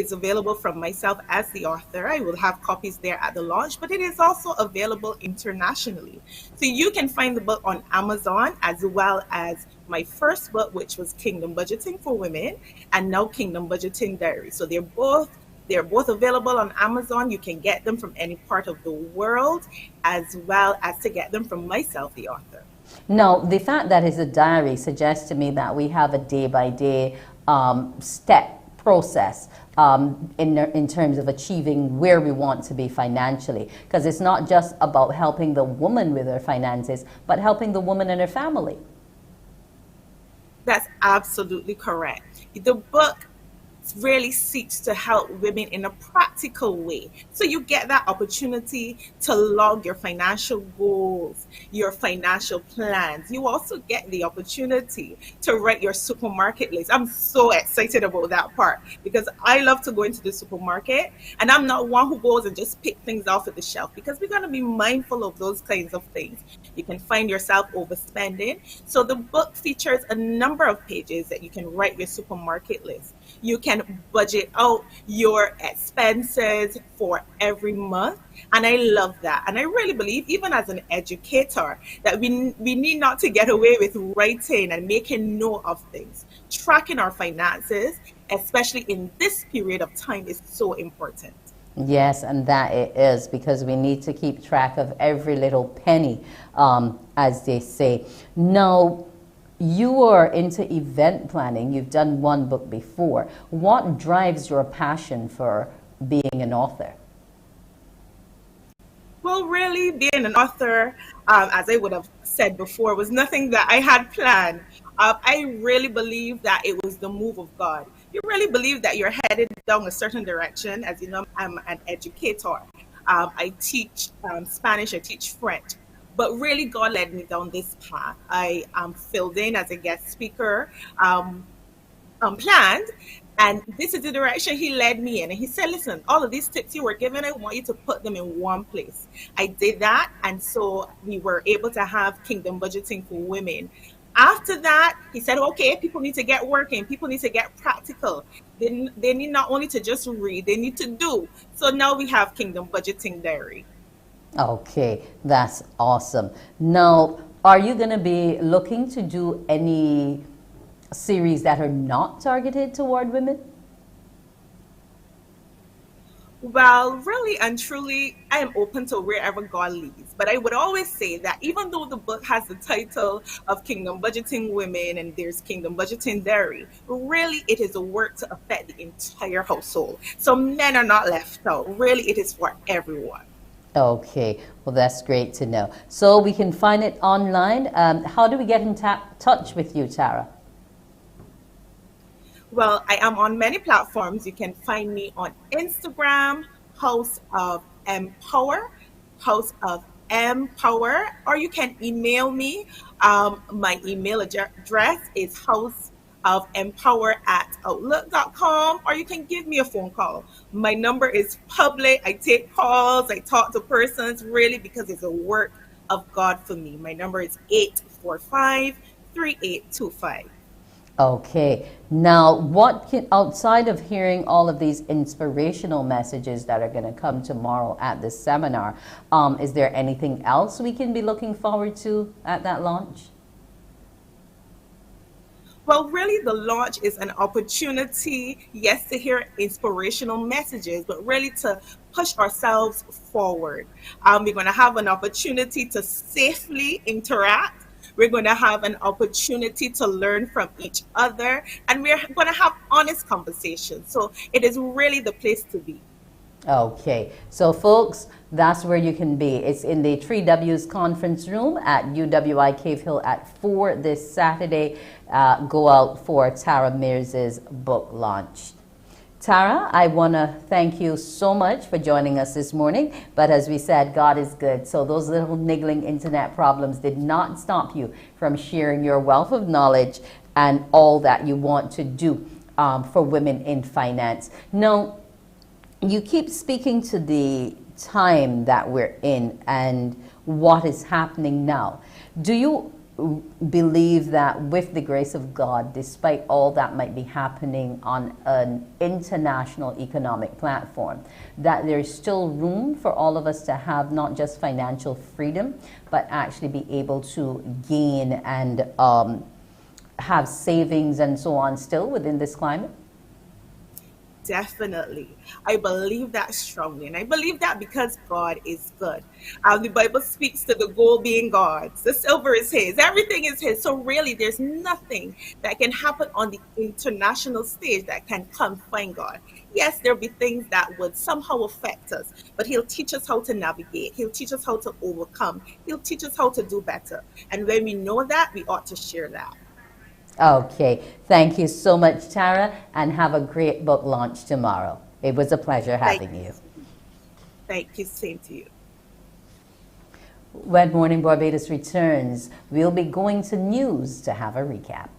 is available from myself as the author. I will have copies there at the launch, but it is also available internationally. So you can find the book on Amazon, as well as my first book, which was Kingdom Budgeting for Women, and now Kingdom Budgeting Diary. So they're both available on Amazon. You can get them from any part of the world, as well as to get them from myself, the author. Now, the fact that it's a diary suggests to me that we have a day-by-day step process in terms of achieving where we want to be financially. Because it's not just about helping the woman with her finances, but helping the woman and her family. That's absolutely correct. The book really seeks to help women in a practical way. So you get that opportunity to log your financial goals, your financial plans. You also get the opportunity to write your supermarket list. I'm so excited about that part because I love to go into the supermarket, and I'm not one who goes and just pick things off at the shelf, because we're going to be mindful of those kinds of things. You can find yourself overspending. So the book features a number of pages that you can write your supermarket list. You can budget out your expenses for every month. And I love that. And I really believe, even as an educator, that we need not to get away with writing and making note of things. Tracking our finances, especially in this period of time, is so important. Yes, and that it is, because we need to keep track of every little penny, as they say. Now, you are into event planning. You've done one book before. What drives your passion for being an author? Well, really, being an author, as I would have said before, was nothing that I had planned. I really believe that it was the move of God. You really believe that you're headed down a certain direction. As you know, I'm an educator. I teach Spanish, I teach French. But really, God led me down this path. I filled in as a guest speaker, planned, and this is the direction He led me in. And He said, listen, all of these tips you were given, I want you to put them in one place. I did that, and so we were able to have Kingdom Budgeting for Women. After that, He said, okay, people need to get working. People need to get practical. They need not only to just read, they need to do. So now we have Kingdom Budgeting Diary. Okay, that's awesome. Now, are you going to be looking to do any series that are not targeted toward women? Well, really and truly, I am open to wherever God leads. But I would always say that even though the book has the title of Kingdom Budgeting Women and there's Kingdom Budgeting Diary, really it is a work to affect the entire household. So men are not left out. Really, it is for everyone. Okay, well, that's great to know. So we can find it online. How do we get in touch with you, Tara? Well, I am on many platforms. You can find me on Instagram, House of Empower, House of Empower, or you can email me. My email address is houseofempower@outlook.com, or you can give me a phone call. My number is public. I take calls. I talk to persons, really, because it's a work of God for me. My number is 845-3825. Okay, now outside of hearing all of these inspirational messages that are going to come tomorrow at this seminar, is there anything else we can be looking forward to at that launch? Well, really, the launch is an opportunity, yes, to hear inspirational messages, but really to push ourselves forward. We're going to have an opportunity to safely interact. We're going to have an opportunity to learn from each other, and we're going to have honest conversations. So it is really the place to be. Okay, so folks, that's where you can be. It's in the 3Ws conference room at UWI Cave Hill at 4 this Saturday. Go out for Tara Mears's book launch. Tara, I want to thank you so much for joining us this morning. But as we said, God is good. So those little niggling internet problems did not stop you from sharing your wealth of knowledge and all that you want to do for women in finance. Now, you keep speaking to the time that we're in and what is happening now. Do you believe that with the grace of God, despite all that might be happening on an international economic platform, that there's still room for all of us to have not just financial freedom, but actually be able to gain and have savings and so on still within this climate? Definitely. I believe that strongly. And I believe that because God is good. The Bible speaks to the gold being God's, the silver is His, everything is His. So, really, there's nothing that can happen on the international stage that can confine God. Yes, there'll be things that would somehow affect us, but He'll teach us how to navigate. He'll teach us how to overcome. He'll teach us how to do better. And when we know that, we ought to share that. Okay, thank you so much, Tara, and have a great book launch tomorrow. It was a pleasure Thank having you. you. Thank you. Same to you. When Morning Barbados returns, we'll be going to news to have a recap.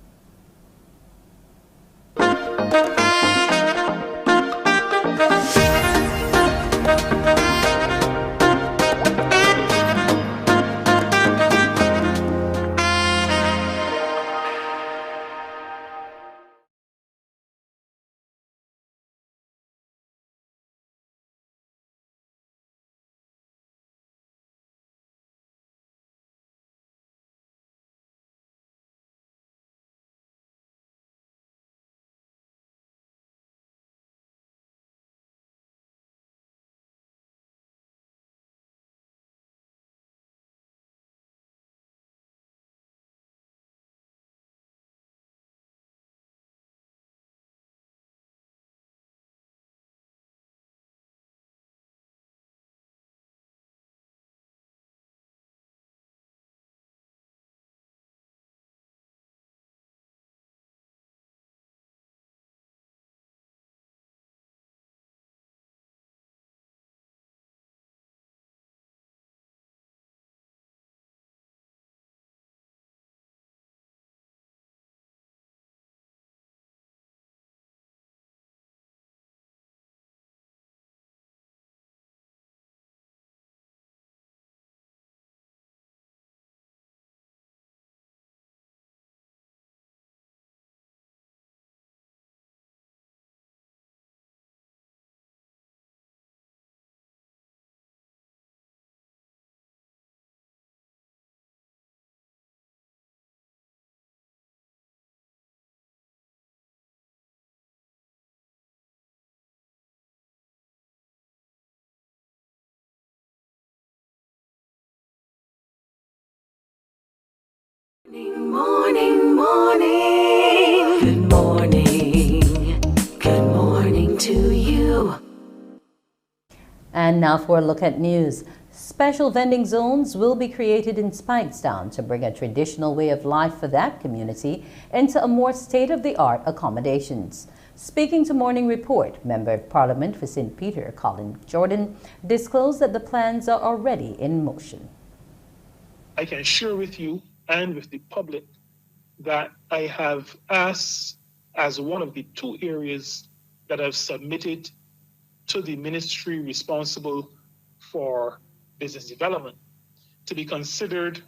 Morning, morning, good morning, good morning to you. And now for a look at news. Special vending zones will be created in Speightstown to bring a traditional way of life for that community into a more state-of-the-art accommodations. Speaking to Morning Report, Member of Parliament for St. Peter, Colin Jordan, disclosed that the plans are already in motion. I can share with you and with the public that I have asked as one of the two areas that I've submitted to the ministry responsible for business development to be considered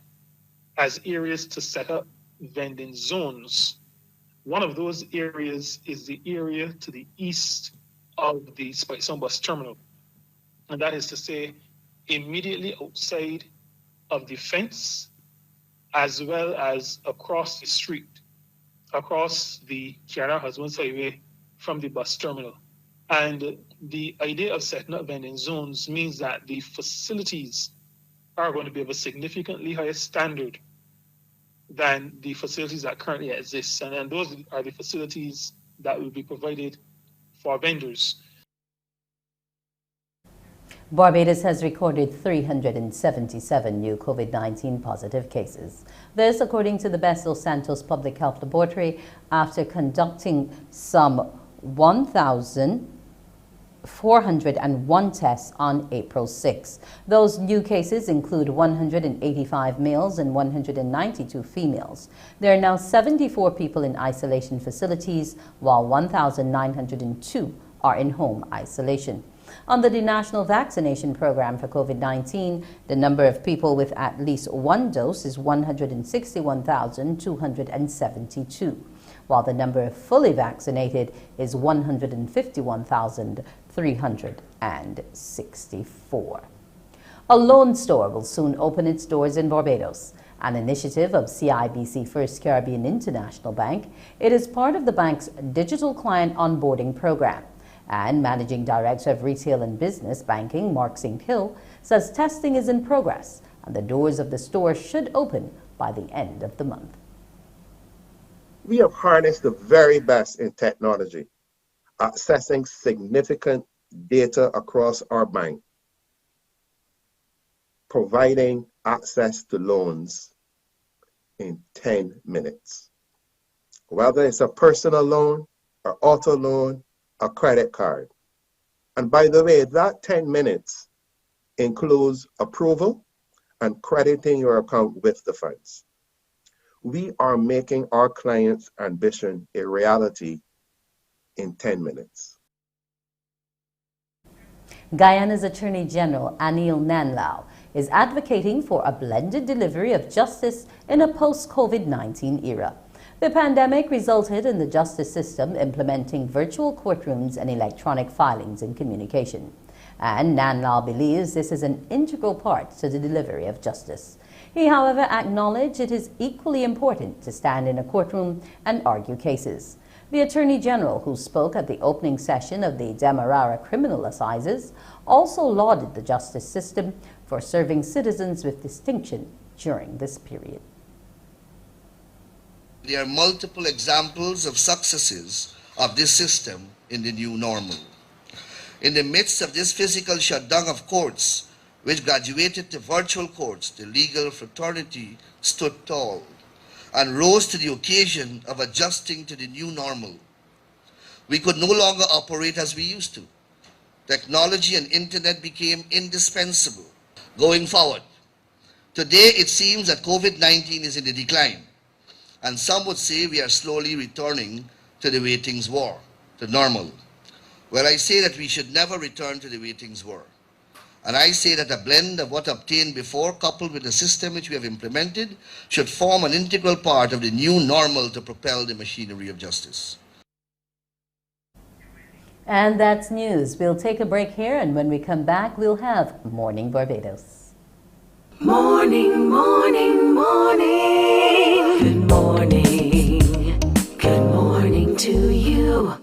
as areas to set up vending zones. One of those areas is the area to the east of the Speightstown bus terminal. And that is to say, immediately outside of the fence, as well as across the street, across the Kiara Husbands Highway from the bus terminal. And the idea of setting up vending zones means that the facilities are going to be of a significantly higher standard than the facilities that currently exist. And those are the facilities that will be provided for vendors. Barbados has recorded 377 new COVID-19 positive cases. This, according to the Best Los Santos Public Health Laboratory, after conducting some 1,401 tests on April 6. Those new cases include 185 males and 192 females. There are now 74 people in isolation facilities, while 1,902 are in home isolation. Under the national vaccination program for COVID-19, the number of people with at least one dose is 161,272, while the number of fully vaccinated is 151,364. A loan store will soon open its doors in Barbados. An initiative of CIBC First Caribbean International Bank, it is part of the bank's digital client onboarding program. And Managing Director of Retail and Business Banking, Mark St. Hill, says testing is in progress and the doors of the store should open by the end of the month. We have harnessed the very best in technology, accessing significant data across our bank, providing access to loans in 10 minutes. Whether it's a personal loan, an auto loan, a credit card. And by the way, that 10 minutes includes approval and crediting your account with the funds. We are making our clients' ambition a reality in 10 minutes. Guyana's Attorney General Anil Nanlau is advocating for a blended delivery of justice in a post-COVID-19 era. The pandemic resulted in the justice system implementing virtual courtrooms and electronic filings and communication. And Nanlau believes this is an integral part to the delivery of justice. He, however, acknowledged it is equally important to stand in a courtroom and argue cases. The Attorney General, who spoke at the opening session of the Demerara Criminal Assizes, also lauded the justice system for serving citizens with distinction during this period. There are multiple examples of successes of this system in the new normal. In the midst of this physical shutdown of courts, which graduated to virtual courts, the legal fraternity stood tall and rose to the occasion of adjusting to the new normal. We could no longer operate as we used to. Technology and internet became indispensable. Going forward, today it seems that COVID-19 is in the decline, and some would say we are slowly returning to the way things were, to normal. Well, I say that we should never return to the way things were. And I say that a blend of what obtained before, coupled with the system which we have implemented, should form an integral part of the new normal to propel the machinery of justice. And that's news. We'll take a break here, and when we come back, we'll have Morning Barbados. Morning, morning, morning. Good morning. Good morning to you.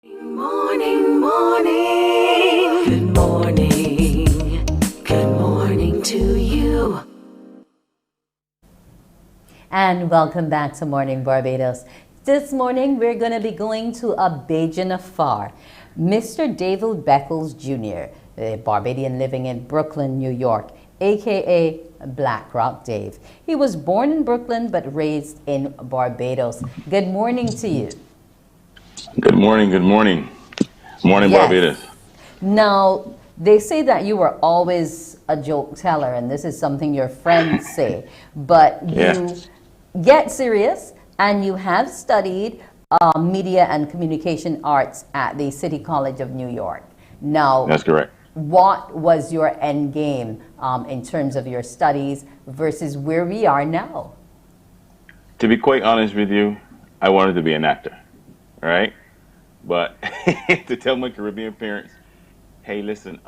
Morning, morning. Good morning. Good morning to you. And welcome back to Morning Barbados. This morning, we're going to be going to a Bajan afar. Mr. David Beckles Jr., a Barbadian living in Brooklyn, New York, aka Black Rock Dave. He was born in Brooklyn but raised in Barbados. Good morning to you. Good morning, good morning. Morning, Yes. Barbados. Now, they say that you were always a joke teller, and this is something your friends say, but you get serious, and you have studied media and communication arts at the City College of New York. Now, That's correct. what was your end game in terms of your studies versus where we are now? To be quite honest with you, I wanted to be an actor, right? But to tell my Caribbean parents, hey, listen,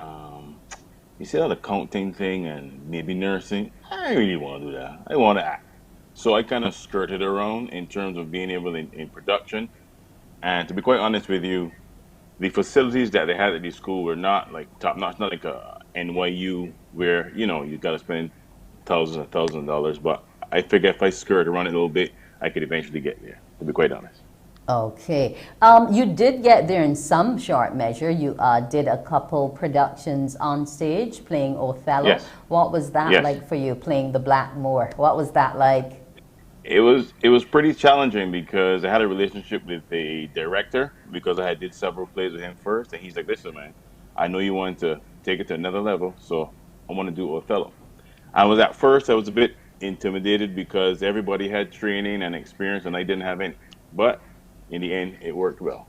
you see all the accounting thing and maybe nursing? I don't really want to do that. I want to act. So I kind of skirted around in terms of being able in production. And to be quite honest with you, the facilities that they had at the school were not like top notch, not like a NYU where, you know, you got to spend thousands and thousands of dollars. But I figure if I skirt around it a little bit, I could eventually get there, to be quite honest. Okay. You did get there in some short measure. You did a couple productions on stage playing Othello. Yes, What was that yes. like for you playing the Black Moor? What was that like? It was pretty challenging because I had a relationship with the director because I had did several plays with him first, and he's like, "Listen, man, I know you want to take it to another level, so I want to do Othello." I was a bit intimidated because everybody had training and experience, and I didn't have any. But in the end, it worked well.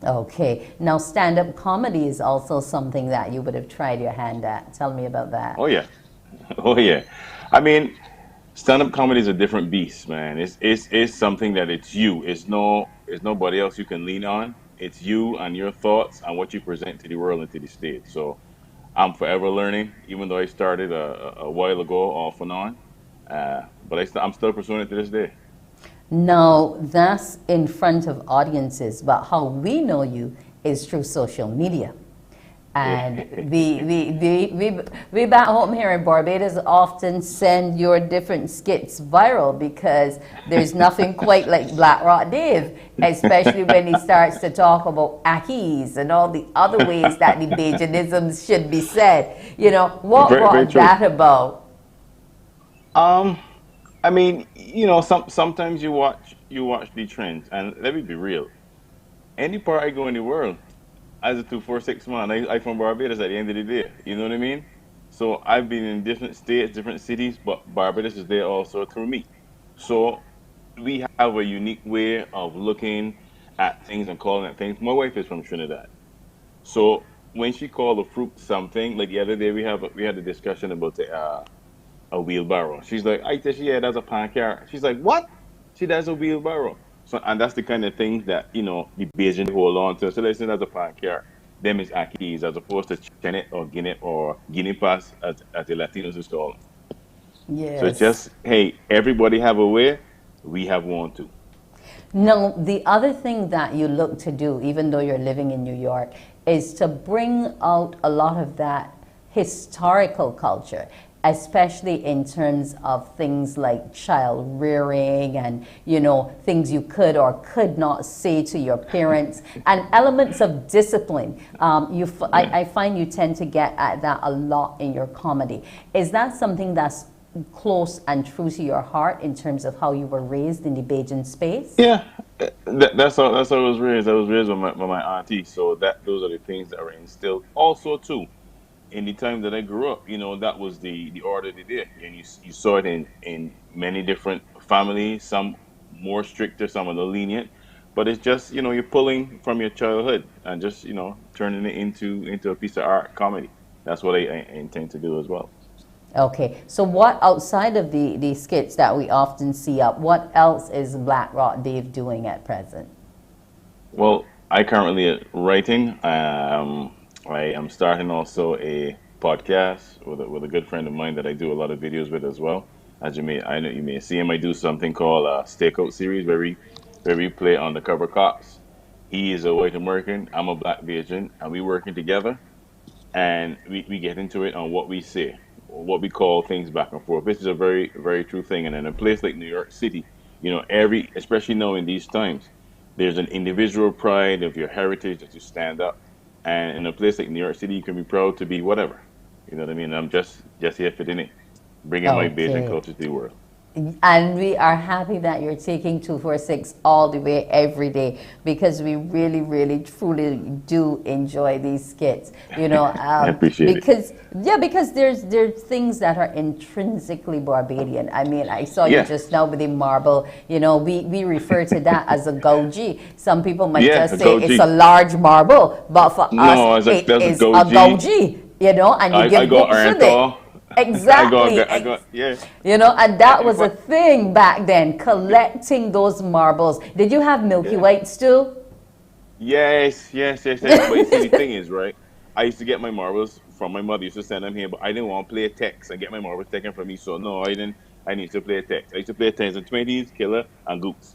Okay. Now, stand-up comedy is also something that you would have tried your hand at. Tell me about that. Oh yeah, oh yeah. I mean, stand-up comedy is a different beast, man. It's something that it's you. It's nobody else you can lean on. It's you and your thoughts and what you present to the world and to the stage. So I'm forever learning, even though I started a while ago, off and on. But I'm still pursuing it to this day. Now, that's in front of audiences, but how we know you is through social media. And we back home here in Barbados often send your different skits viral because there's nothing quite like Black Rock Dave, especially when he starts to talk about Akis and all the other ways that the Bajanisms should be said. You know, what Very, very brought true. that about? Um, I mean, sometimes you watch the trends, and let me be real. Any part I go in the world, as a 246 man, I from Barbados at the end of the day. You know what I mean? So I've been in different states, different cities, but Barbados is there also through me. So we have a unique way of looking at things and calling it things. My wife is from Trinidad. So when she called a fruit something, like the other day we had a discussion about a wheelbarrow. She's like, I tell she, yeah, that's a pancake. She's like, what? She does a wheelbarrow. So, and that's the kind of things that, the Bayesian hold on to. So listen, that's a pancake. Them is Akis as opposed to Chenet or Guinea or Guinea Pass as the Latinos is called. So it's Yes. just, hey, everybody have a way. We have one too. No, the other thing that you look to do, even though you're living in New York, is to bring out a lot of that historical culture, especially in terms of things like child rearing and, things you could or could not say to your parents and elements of discipline. Yeah. I find you tend to get at that a lot in your comedy. Is that something that's close and true to your heart in terms of how you were raised in the Bajan space? Yeah, that's how I was raised. I was raised by my auntie, so those are the things that were instilled. Also, too, in the time that I grew up, that was the order of the day, and you saw it in many different families. Some more stricter, some are lenient, but it's just you're pulling from your childhood and just turning it into a piece of art, comedy. That's what I intend to do as well. Okay, so what outside of the skits that we often see up, what else is Black Rock Dave doing at present? Well, I currently writing. I am starting also a podcast with a good friend of mine that I do a lot of videos with as well. I know you may see him. I do something called a Stakeout series where we play undercover cops. He is a white American. I'm a black Asian, and we working together. And we get into it on what we say, what we call things back and forth. This is a very, very true thing. And in a place like New York City, especially now in these times, there's an individual pride of your heritage that you stand up. And in a place like New York City, you can be proud to be whatever. You know what I mean? I'm just here fitting in, bringing my Bayesian Okay. culture to the world. And we are happy that you're taking 246 all the way every day because we really, really, truly do enjoy these skits. I appreciate it. Because there's things that are intrinsically Barbadian. I mean, I saw you Yeah, just now with the marble. We refer to that as a goji. Some people might yeah, just a say it's a goji. large marble, but for us, No, it that's a is a goji. goji. And you I give got books with it. Oriental. Exactly. I got, yeah. And And that if was a I, thing back then, collecting those marbles. Did you have Milky yeah. Whites too? Yes, yes, yes, yes. But you see, the thing is, right? I used to get my marbles from my mother. Used to send them here, but I didn't want to play text and get my marbles taken from me. So no, I didn't. I need to play text. I used to play tens and twenties, killer and goops.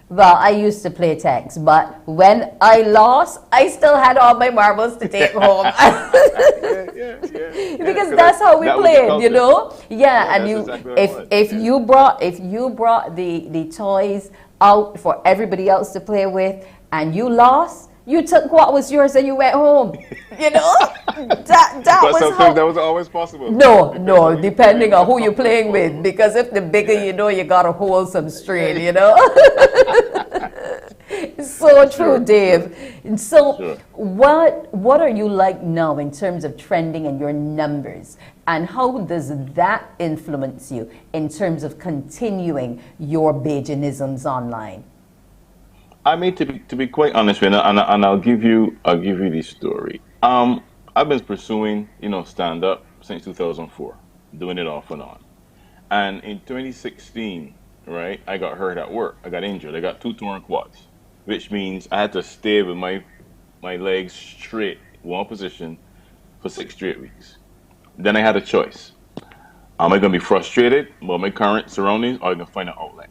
Well, I used to play text, but when I lost, I still had all my marbles to take home. Yeah, yeah, yeah, yeah. Because Because that's how we that was the played, culture. Yeah, Yeah, and that's you exactly what it if was. if Yeah. you brought if you brought the toys out for everybody else to play with, and you lost, you took what was yours and you went home. You know, that But was sometimes that how. was always possible. No, Depends on no, who you're playing depending with. on That's who you're always playing with, possible. because if the bigger Yeah. you know, you gotta hold some strain. Yeah. You know. So true, Sure, sure, Dave. And so, sure. what are you like now in terms of trending and your numbers, and how does that influence you in terms of continuing your Bajanisms online? I mean, to be quite honest with you, and I'll give you this story. I've been pursuing, stand up since 2004, doing it off and on. And in 2016, right, I got hurt at work. I got injured. I got two torn quads, which means I had to stay with my legs straight, one position, for 6 straight weeks. Then I had a choice. Am I going to be frustrated about my current surroundings, or am I going to find an outlet?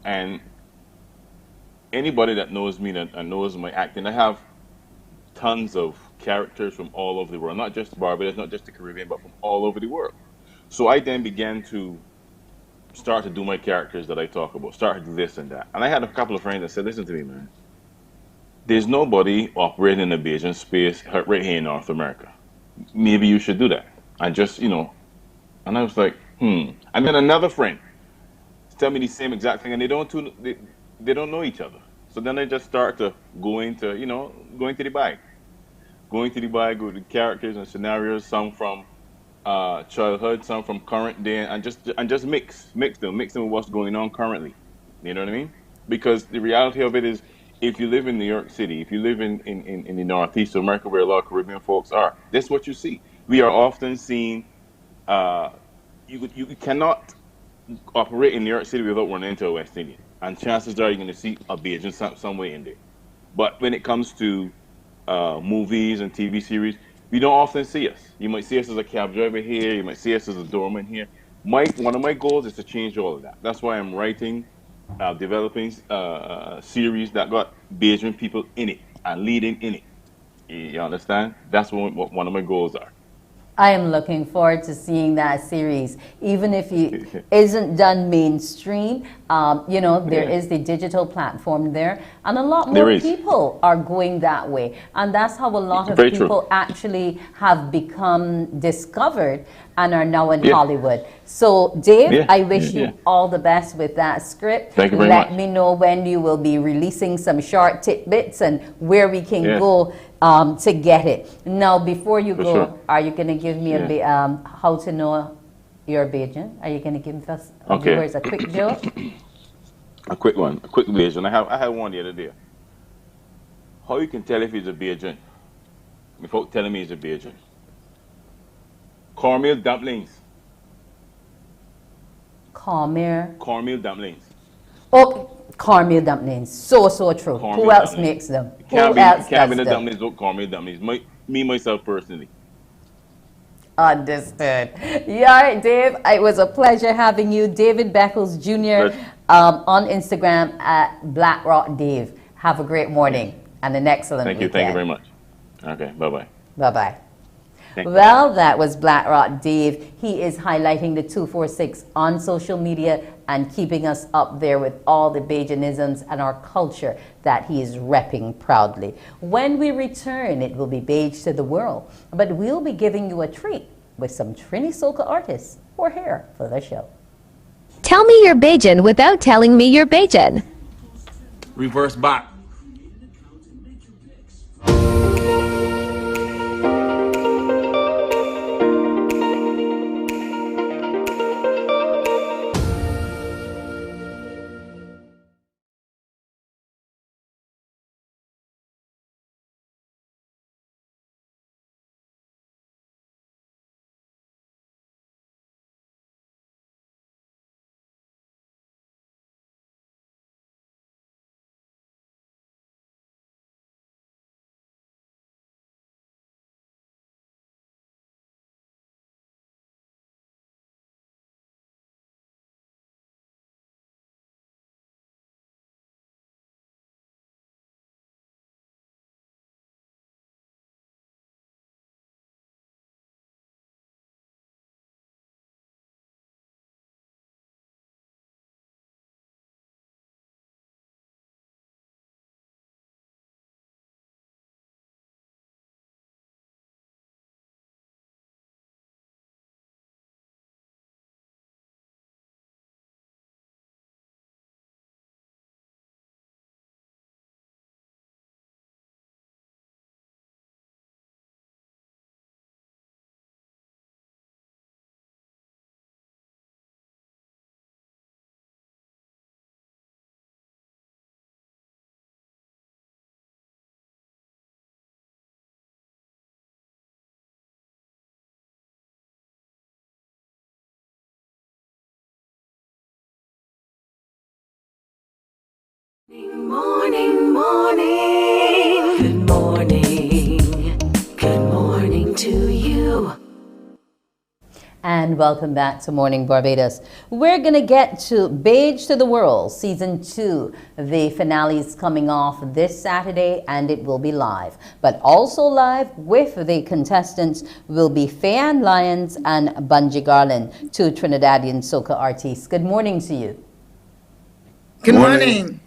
And anybody that knows me and knows my acting, I have tons of characters from all over the world, not just Barbados, not just the Caribbean, but from all over the world. So I then began to start to do my characters that I talk about, start to do this and that. And I had a couple of friends that said, listen to me, man, there's nobody operating in the Bayesian space right here in North America. Maybe you should do that. And just, and I was like, And then another friend tell me the same exact thing, and they don't know each other. So then I just start to going to the bag, go to characters and scenarios, some from childhood, some from current day, and just mix them with what's going on currently. You know what I mean? Because the reality of it is, if you live in New York City, if you live in the Northeast of America, where a lot of Caribbean folks are, that's what you see. We are often seen. Uh, you cannot operate in New York City without running into a West Indian, and chances are you're going to see a Bajan somewhere in there. But when it comes to movies and TV series, we don't often see us. You might see us as a cab driver here. You might see us as a doorman here. One of my goals is to change all of that. That's why I'm writing, developing series that got Bajan people in it and leading in it. You understand? That's what one of my goals are. I am looking forward to seeing that series, even if it isn't done mainstream. There Yeah, is the digital platform there, and a lot there more is. people are going that way. And that's how a lot of Very true. people actually have become discovered and are now in Yeah, Hollywood. So, Dave, yeah, I yeah, wish yeah. you all the best with that script. Thank you very Let much. me know when you will be releasing some short tidbits and where we can Yes, go to get it. Now, before you for sure. go, are you going to give me Yeah. how to know your Bajan? Are you going to give us Okay. viewers a quick joke? A quick one, a quick version. I had one the other day. How you can tell if he's a Bajan without telling me he's a Bajan? Cornmeal dumplings. Cormier. Cornmeal dumplings. Oh, cornmeal dumplings. So, so true. Who Cornmeal else dumplings. makes them? It Who it else can't be does the them? dumplings without cornmeal dumplings. Me myself personally. Understood. Yeah, all right, Dave. It was a pleasure having you. David Beckles Jr. Pleasure. On Instagram at BlackRock Dave. Have a great Yes. morning and an excellent Thank you. Thank you weekend. very much. Okay. Bye bye. Bye bye. Thank you. Well, that was BlackRock Dave. He is highlighting the 246 on social media and keeping us up there with all the Bajanisms and our culture that he is repping proudly. When we return, it will be Beige to the World, but we'll be giving you a treat with some Trini Soca artists who are here for the show. Tell me you're Bajan without telling me you're Bajan. Reverse back. Morning, morning. Good morning. Good morning to you. And welcome back to Morning Barbados. We're going to get to Beige to the World, Season 2. The finale is coming off this Saturday and it will be live. But also live with the contestants will be Faye-Ann Lyons and Bunji Garland, two Trinidadian soca artists. Good morning to you. Good morning.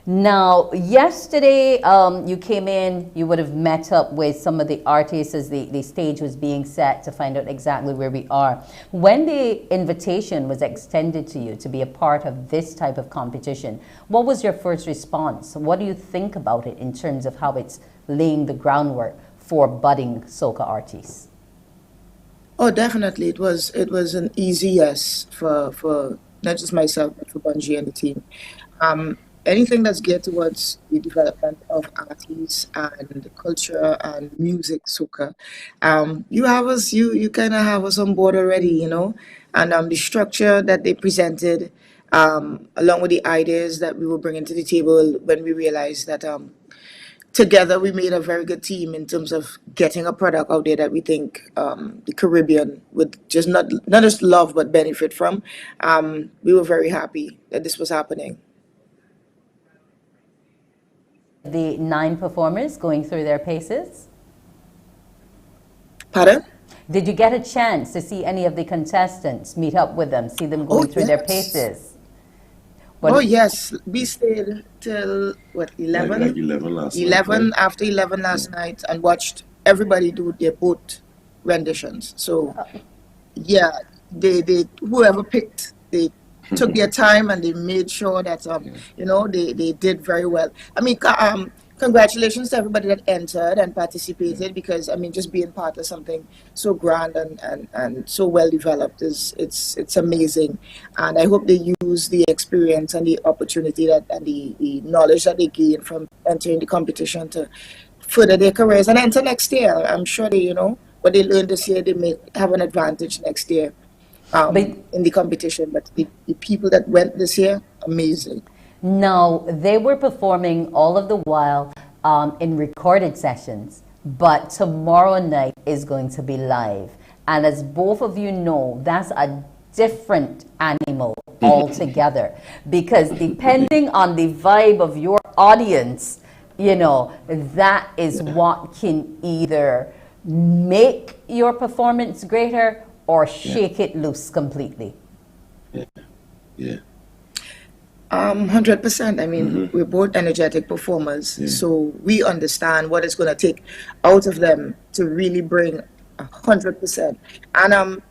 Now, yesterday you came in, you would have met up with some of the artists as the stage was being set to find out exactly where we are. When the invitation was extended to you to be a part of this type of competition, what was your first response? What do you think about it in terms of how it's laying the groundwork for budding soca artists? Oh, definitely. It was an easy yes for not just myself, but for Bunji and the team. Anything that's geared towards the development of artists and culture and music, soca, you have us, you kind of have us on board already, you know, and the structure that they presented, along with the ideas that we were bringing to the table when we realized that together we made a very good team in terms of getting a product out there that we think the Caribbean would just not just love but benefit from. We were very happy that this was happening. The 9 performers going through their paces? Pardon? Did you get a chance to see any of the contestants, meet up with them, see them going through their paces? Yes. We stayed till, 11? Like 11 last night. 11, after 11 last night, and watched everybody do their both renditions. So, yeah, they whoever picked, they took their time and they made sure that they did very well. I mean, congratulations to everybody that entered and participated, because I mean, just being part of something so grand and so well developed it's amazing. And I hope they use the experience and the opportunity and the knowledge that they gain from entering the competition to further their careers and enter next year. I'm sure what they learned this year, they may have an advantage next year. In the competition, but the people that went this year, amazing. No, they were performing all of the while in recorded sessions, but tomorrow night is going to be live. And as both of you know, that's a different animal altogether, because depending on the vibe of your audience, that is what can either make your performance greater or shake it loose completely. Yeah. 100%. I mean, we're both energetic performers, so we understand what it's going to take out of them to really bring 100%. And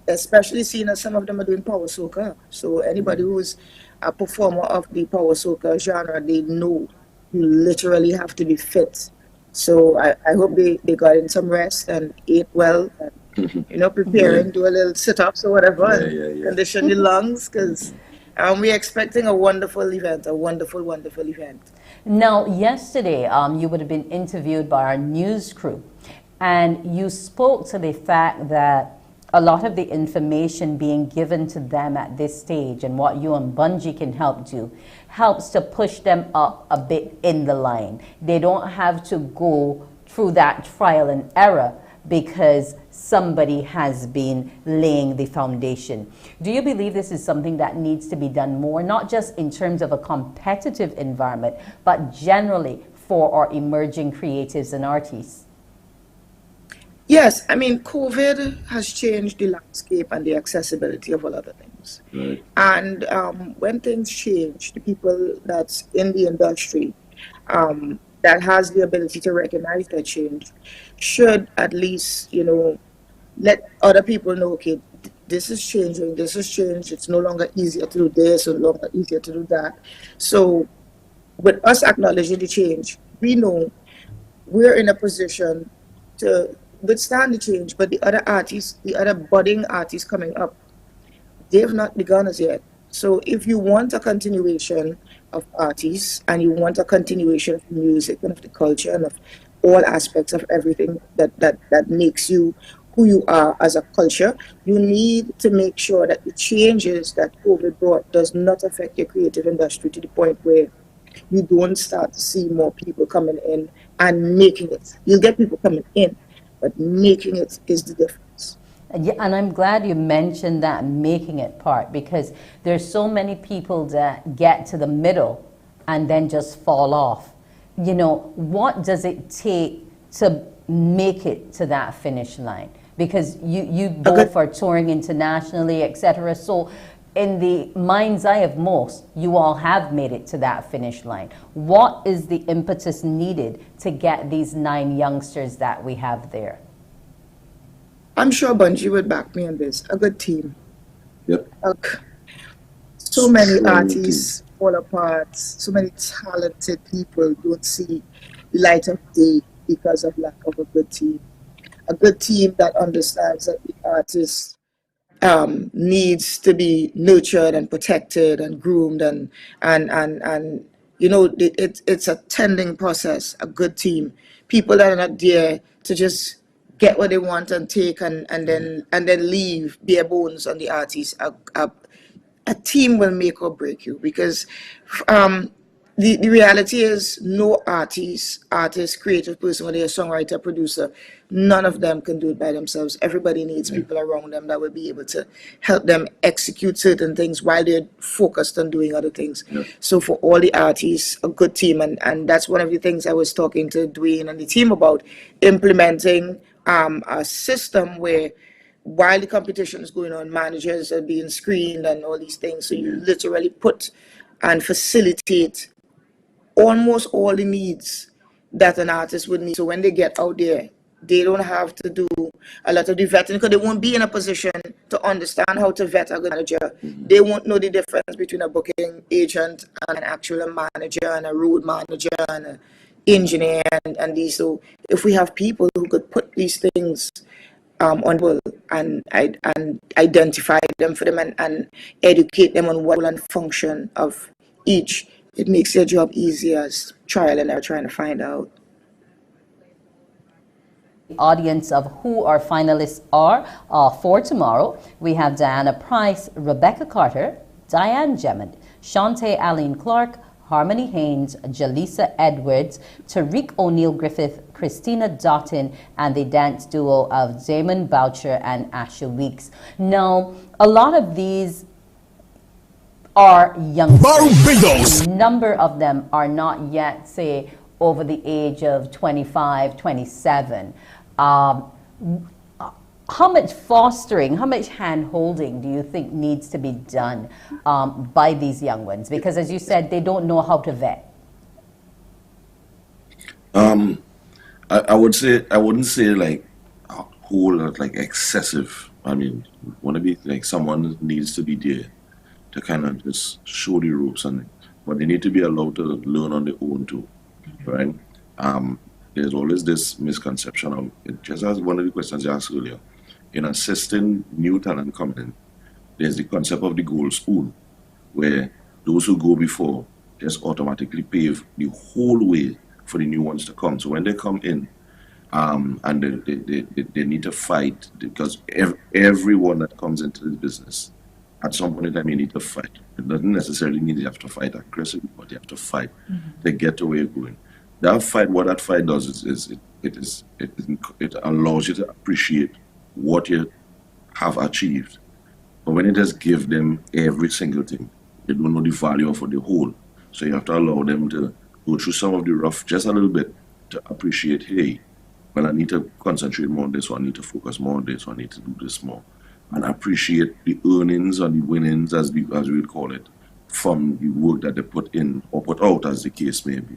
especially seeing as some of them are doing power soca. So anybody who's a performer of the power soca genre, they know you literally have to be fit. So I hope they got in some rest and ate well. And, preparing, do a little sit-ups or whatever, and condition your lungs, because we're expecting a wonderful event, a wonderful, wonderful event. Now, yesterday, you would have been interviewed by our news crew, and you spoke to the fact that a lot of the information being given to them at this stage and what you and Bunji can help do helps to push them up a bit in the line. They don't have to go through that trial and error because somebody has been laying the foundation. Do you believe this is something that needs to be done more, not just in terms of a competitive environment, but generally for our emerging creatives and artists? Yes, I mean, COVID has changed the landscape and the accessibility of a lot of things. Right. And when things change, the people that's in the industry that has the ability to recognize that change should at least, let other people know, okay, this is changing, this has changed, it's no longer easier to do this, no longer easier to do that. So with us acknowledging the change, we know we're in a position to withstand the change, but the other artists, the other budding artists coming up, they've not begun as yet. So if you want a continuation of artists and you want a continuation of music and of the culture and of all aspects of everything that makes you who you are as a culture. You need to make sure that the changes that COVID brought does not affect your creative industry to the point where you don't start to see more people coming in and making it. You'll get people coming in, but making it is the difference. Yeah, and I'm glad you mentioned that making it part, because there's so many people that get to the middle and then just fall off. You know, what does it take to make it to that finish line? Because you both are touring internationally, etc. So in the mind's eye of most, you all have made it to that finish line. What is the impetus needed to get these 9 youngsters that we have there? I'm sure Bungie would back me on this. A good team. Yep. So many artists fall apart. So many talented people don't see the light of day because of lack of a good team. A good team that understands that the artist needs to be nurtured and protected and groomed and you know, it's a tending process. A good team, people that are not there to just get what they want and take and then leave bare bones on the artist. A team will make or break you, because the reality is no artist, creative person, whether you're a songwriter, producer, none of them can do it by themselves. Everybody needs people around them that will be able to help them execute certain things while they're focused on doing other things. So for all the artists, a good team, and that's one of the things I was talking to Dwayne and the team about, implementing a system where while the competition is going on, managers are being screened and all these things. So you literally put and facilitate almost all the needs that an artist would need. So when they get out there, they don't have to do a lot of the vetting, because they won't be in a position to understand how to vet a good manager. They won't know the difference between a booking agent and an actual manager and a road manager and an engineer and these. So if we have people who could put these things on board and identify them for them and educate them on what and function of each, it makes their job easier as trial and error trying to find out. Audience of who our finalists are for tomorrow. We have Diana Price, Rebecca Carter, Diane Gemmond, Shantae Aline Clark, Harmony Haynes, Jaleesa Edwards, Tariq O'Neill Griffith, Christina Doughton, and the dance duo of Damon Boucher and Asha Weeks. Now, a lot of these are youngsters. A number of them are not yet, say, over the age of 25, 27. How much fostering, how much hand-holding do you think needs to be done by these young ones? Because as you said, they don't know how to vet. I would say, I wouldn't say like a whole lot, like excessive. I mean, want to be like someone needs to be there to kind of just show the ropes, but they need to be allowed to learn on their own too, right? There's always this misconception of, just as one of the questions you asked earlier, in assisting new talent coming in, there's the concept of the gold spoon, where those who go before just automatically pave the whole way for the new ones to come. So when they come in, and they need to fight, because everyone that comes into this business, at some point in time, you need to fight. It doesn't necessarily mean you have to fight aggressively, but you have to fight to get to where you're going. That fight, what that fight does is it allows you to appreciate what you have achieved. But when you just give them every single thing, they don't know the value of the whole. So you have to allow them to go through some of the rough just a little bit to appreciate, hey, well, I need to concentrate more on this, or I need to focus more on this, or I need to do this more. And appreciate the earnings and the winnings, as we would call it, from the work that they put in or put out, as the case may be.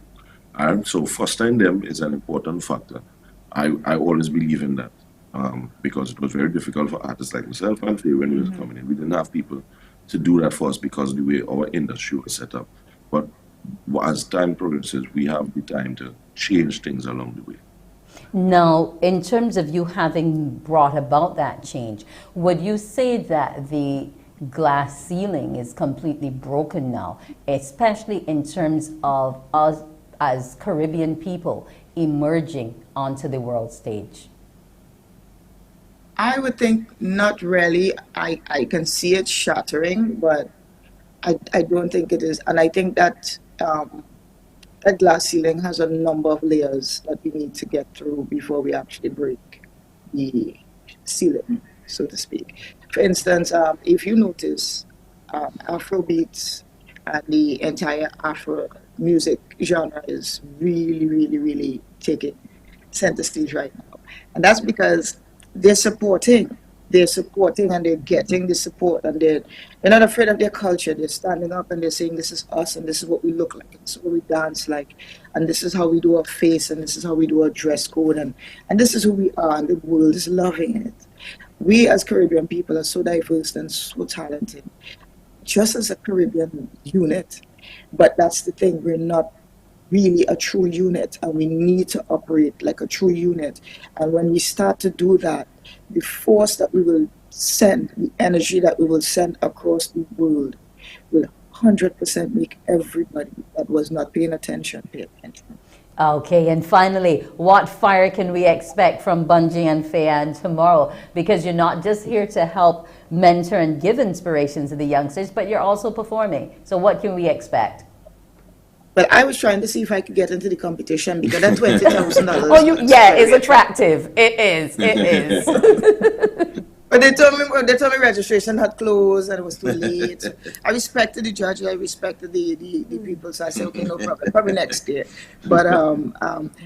And so fostering them is an important factor. I always believe in that, because it was very difficult for artists like myself and Faye when we were coming in. We didn't have people to do that for us because of the way our industry was set up. But as time progresses, we have the time to change things along the way. Now, in terms of you having brought about that change, would you say that the glass ceiling is completely broken now, especially in terms of us as Caribbean people emerging onto the world stage? I would think not really. I can see it shattering, but I don't think it is. And I think that a glass ceiling has a number of layers that we need to get through before we actually break the ceiling, so to speak. For instance, if you notice, Afrobeats and the entire Afro music genre is really, really, really taking center stage right now. And that's because they're supporting. They're supporting and they're getting the support and they're not afraid of their culture. They're standing up and they're saying this is us and this is what we look like and this is what we dance like and this is how we do our face and this is how we do our dress code and this is who we are and the world is loving it. We as Caribbean people are so diverse and so talented, just as a Caribbean unit. But that's the thing, we're not really a true unit and we need to operate like a true unit. And when we start to do that, the force that we will send, the energy that we will send across the world will 100% make everybody that was not paying attention pay attention. Okay, and finally, what fire can we expect from Bunji and Fayan tomorrow? Because you're not just here to help mentor and give inspiration to the youngsters, but you're also performing. So what can we expect? But I was trying to see if I could get into the competition because that $20,000. Oh, yeah, it's attractive. It is. It is. But they told me registration had closed and it was too late. So I respected the judge. I respected the people. So I said, okay, no problem. Probably next year. But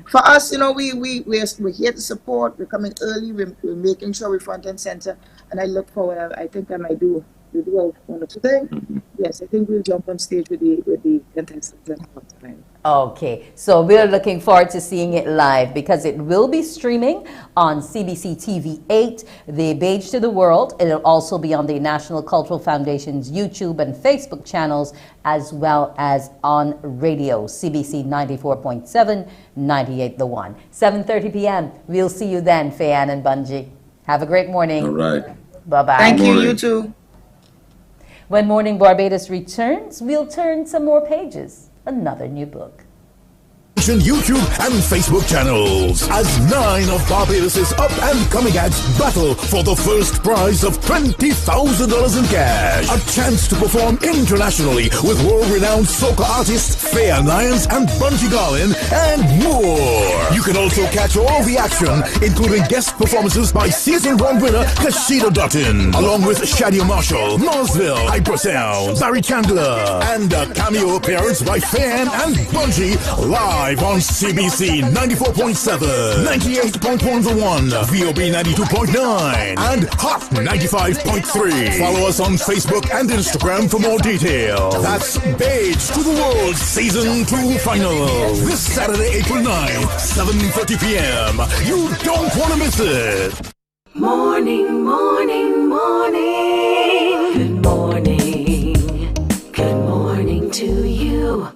for us, you know, we're here to support. We're coming early. We're making sure we're front and center. And I look forward. I think I might do one or two things. Yes, I think we'll jump on stage with the contestants and have time. Okay, so we're looking forward to seeing it live because it will be streaming on CBC TV 8, The Beige to the World. It'll also be on the National Cultural Foundation's YouTube and Facebook channels, as well as on radio, CBC 94.7, 98 The One. 7:30 p.m. We'll see you then, Fayan and Bunji. Have a great morning. All right. Bye-bye. Thank you, you too. When Morning Barbados returns, we'll turn some more pages. Another new book. YouTube and Facebook channels as 9 of Barbados' up and coming acts battle for the first prize of $20,000 in cash. A chance to perform internationally with world-renowned soca artists Fayan Lyons and Bunji Garlin and more. You can also catch all the action, including guest performances by Season 1 winner Kashida Dutton, along with Shadia Marshall, Marsville, Hypersound, Barry Chandler, and a cameo appearance by Fayan and Bunji live on CBC 94.7, 98.1 The One, VOB 92.9, and Hot 95.3. Follow us on Facebook and Instagram for more details. That's Beige to the World Season 2 Final. This Saturday, April 9th, 7:30 p.m. You don't want to miss it. Morning, morning, morning. Good morning. Good morning to you.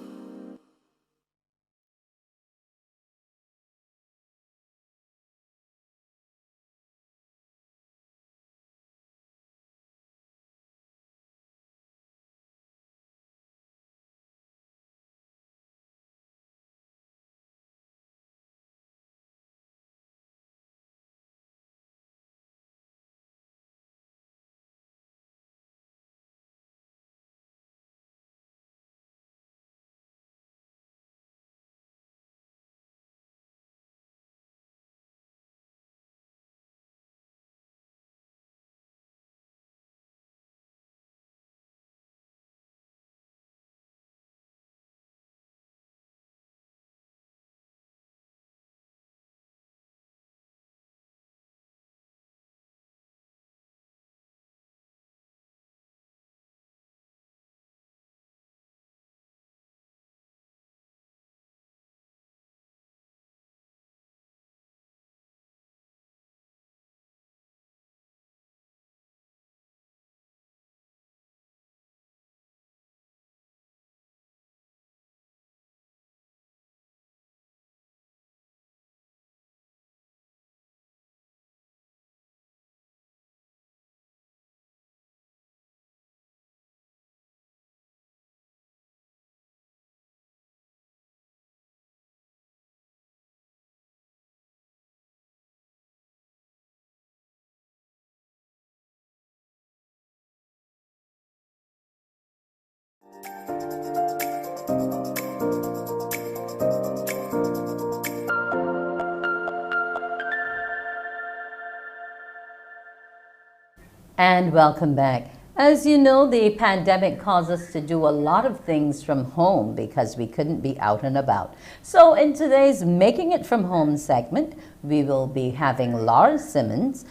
And welcome back. As you know, the pandemic caused us to do a lot of things from home because we couldn't be out and about. So in today's Making It From Home segment, we will be having Lara Simmons,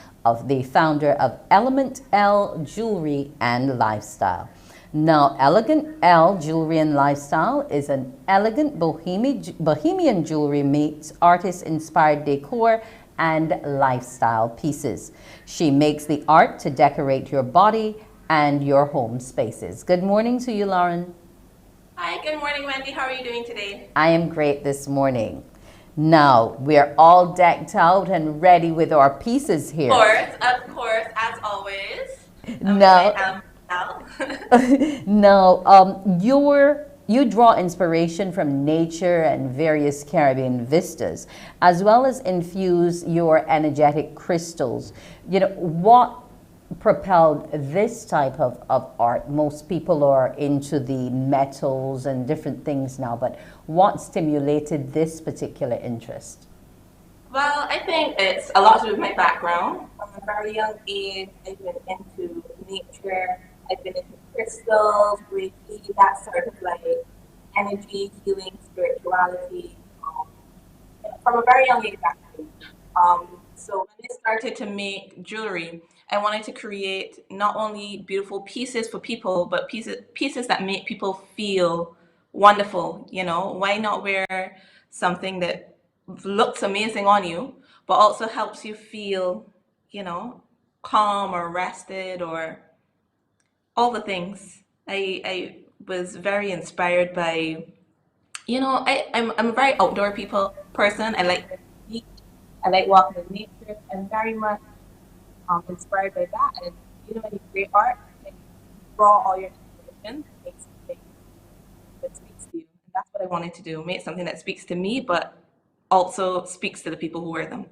the founder of Element L Jewelry and Lifestyle. Now, Elegant L Jewelry and Lifestyle is an elegant bohemian jewelry meets artist-inspired decor and lifestyle pieces. She makes the art to decorate your body and your home spaces. Good morning to you, Lauren. Hi, good morning, Wendy. How are you doing today? I am great this morning. Now, we're all decked out and ready with our pieces here. Of course, as always. Now, you draw inspiration from nature and various Caribbean vistas, as well as infuse your energetic crystals. You know, what propelled this type of art? Most people are into the metals and different things now, but what stimulated this particular interest? Well, I think it's a lot to do with my background. From a very young age, I've been into nature, I've been into crystals, Reiki, that sort of like energy, healing, spirituality, from a very young age actually. So when I started to make jewelry, I wanted to create not only beautiful pieces for people, but pieces that make people feel wonderful. You know, why not wear something that looks amazing on you, but also helps you feel, you know, calm or rested or all the things. I was very inspired by, you know, I'm a very outdoor person. I like the beach. I like walking in nature. I'm very much inspired by that. And you know, when you create art, and you draw all your inspiration, make something that speaks to you. And that's what I wanted to do: make something that speaks to me, but also speaks to the people who wear them.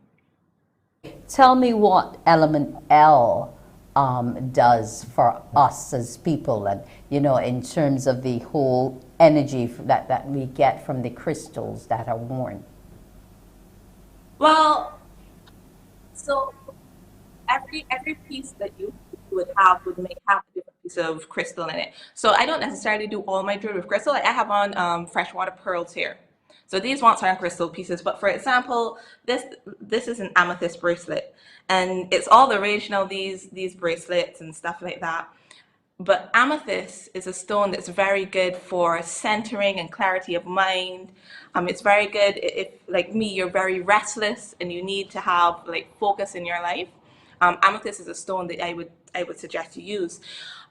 Tell me what Element L does for us as people, and you know, in terms of the whole energy that we get from the crystals that are worn. Well, so every piece that you would have have a different piece of crystal in it. So I don't necessarily do all my jewelry with crystal. Like I have on freshwater pearls here. So these ones aren't crystal pieces, but for example, this is an amethyst bracelet, and it's all the rage now, these bracelets and stuff like that. But amethyst is a stone that's very good for centering and clarity of mind. It's very good if, like me, you're very restless and you need to have like focus in your life. Amethyst is a stone that I would suggest you use.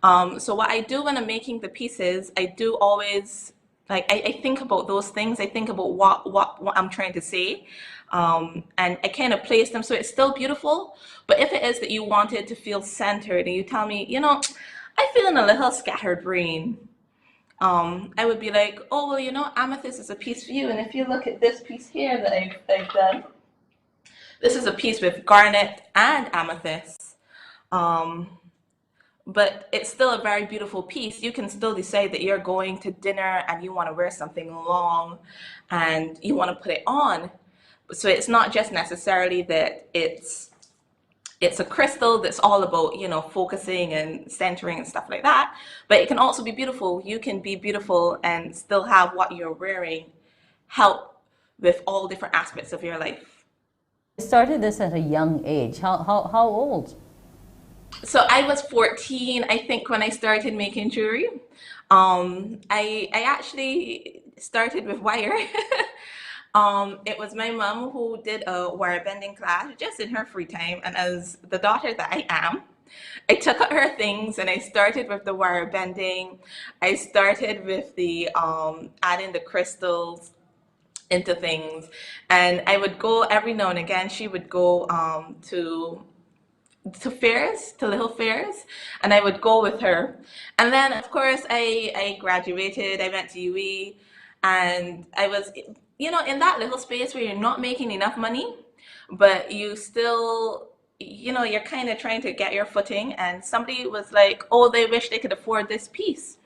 So what I do when I'm making the pieces, I do always like I think about those things. I think about what I'm trying to say, and I kind of place them so it's still beautiful. But if it is that you wanted to feel centered and you tell me, you know, I'm feeling a little scattered brain, I would be like, oh well, you know, amethyst is a piece for you. And if you look at this piece here that I've done, this is a piece with garnet and amethyst. But it's still a very beautiful piece. You can still decide that you're going to dinner and you want to wear something long and you want to put it on. So it's not just necessarily that it's a crystal that's all about, you know, focusing and centering and stuff like that, but it can also be beautiful. You can be beautiful and still have what you're wearing help with all different aspects of your life. You started this at a young age. How old? So I was 14, I think, when I started making jewelry. I actually started with wire. It was my mom who did a wire bending class just in her free time, and as the daughter that I am, I took out her things and I started with the wire bending. I started with the adding the crystals into things, and I would go every now and again. She would go to fairs, to little fairs, and I would go with her. And then of course I graduated, I went to UE, and I was, you know, in that little space where you're not making enough money, but you still, you know, you're kind of trying to get your footing. And somebody was like, oh, they wish they could afford this piece.